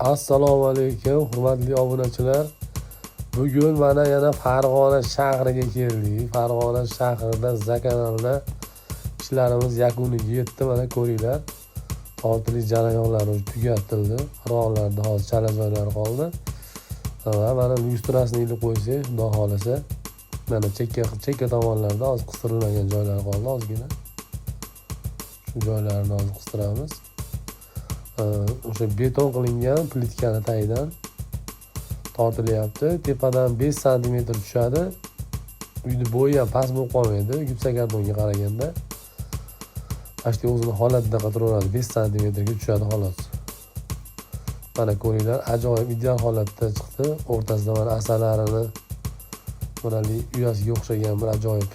Assalomu alaykum, hurmatli obunachilar. Bugun mana yana Farg'ona shahriga keldik. Farg'ona shahrida Zakanalda ishlarimiz yakuniga yetdi. Mana ko'ringlar. Tortilish jarayonlari tugatildi. Qirg'oqlarda hozir chala joylar qoldi. Va mana lyustrasini ilib qo'ysak, xudo xolasa, mana chekka tomonlarda hozir qistirilmagan joylar qoldi ozgina. Shu joylarni hozir qistiramiz. O'sha beton qilingan plitkani tagidan tortilyapti. Tepadan 5 sm tushadi. Uyni bo'yi ham past bo'lib qolmaydi, gipsokarbonga qaraganda. Ashti o'zini holatida qotiraveradi, 5 sm ga tushadi xolos. Mana ko'ringlar, ajoyib ideal holatda chiqdi. O'rtasida mana asalarini bunali uyasiga o'xshagan bir ajoyib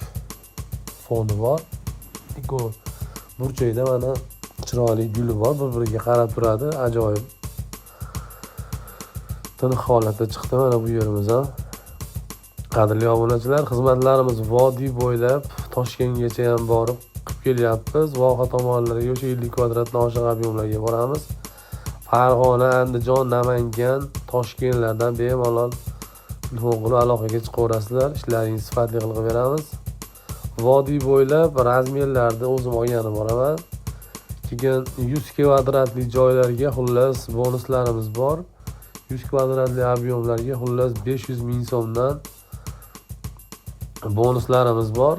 foni bor. Burchakda mana chiroyli guli bor, bir-biriga qarab turadi. Ajoyib tiniq holatda chiqdi mana bu yerimiz ham. Qadrli obunachilar, xizmatlarimiz vodiy bo'ylab Toshkentgacha ham borib qilib kelyapmiz. Voha tomonlariga o'sha 50 kvadratdan oshiq ob'yemlarga boramiz. Farg'ona, Andijon, Namangan, Toshkentlardan bemalol telefon qilib aloqaga chiqaverasizlar. Ishlaringizni sifatli qilib beramiz. Vodiy bo'ylab razmerlarni o'zim olgani boraman. Keyin 100 kvadratli joylarga xullas bonuslarimiz bor. 100 kvadratli ob'yemlarga xullas 500 ming so'mdan bonuslarimiz bor.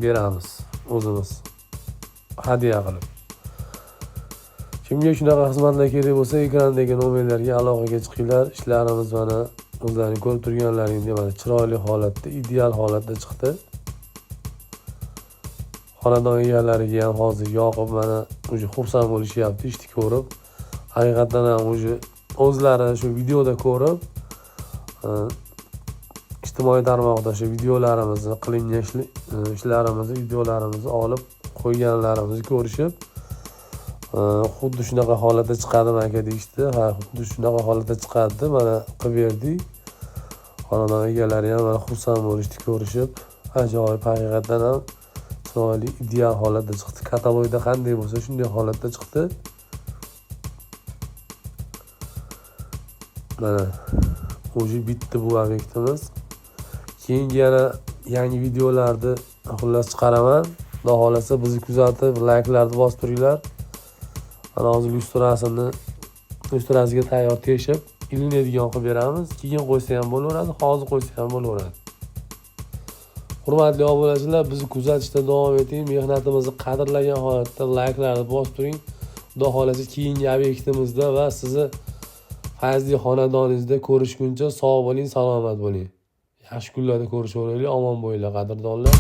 Beramiz o'zimiz hadya qilib. Kimga shunaqa xizmatlar kerak bo'lsa, ekrandagi nomerlarga aloqaga chiqinglar. Ishlarimiz mana o'zlaring ko'rib turganlaringdek mana chiroyli holatda, ideal holatda chiqdi. Xonadon egalariga ham hozir yoqib, mana o'sha xursand bo'lishyapti ishni ko'rib. Haqiqatan ham o'zlari shu videoda ko'rib, ijtimoiy tarmoqda shu videolarimizni, qilingan ishlarimizni, videolarimizni olib qo'yganlarimizni ko'rishib, xuddi shunaqa holatda chiqadimi aka deyishdi. Ha, xuddi shunaqa holatda chiqadi, mana qilib berdik. Xonadon egalari ham mana xursand bo'lishdi ko'rishib. Ajoyib, haqiqatan ham chiroyli, ideal holatda chiqdi. Katalogda qanday bo'lsa shunday holatda chiqdi. Mana o'zi bitdi bu obyektimiz. Keyingi yana yangi videolarni xullas chiqaraman. Xudo xolasa bizni kuzatib, layklarni bosib turinglar. Mana hozir lyustrasiga tayyor teshib, ilinadigan qilib beramiz. Keyin qo'ysa ham bo'laveradi, hozir qo'ysa ham bo'laveradi. Hurmatli obunachilar, bizni kuzatishda davom eting. Mehnatimizni qadrlagan holatda layklarni bosib turing. Xudo xolasa keyingi obyektimizda va sizni fayzli xonadoningizda ko'rishguncha sog' bo'ling, salomat bo'ling. Yaxshi kunlarda ko'rishaveraylik, omon bo'linglar qadrdonlar.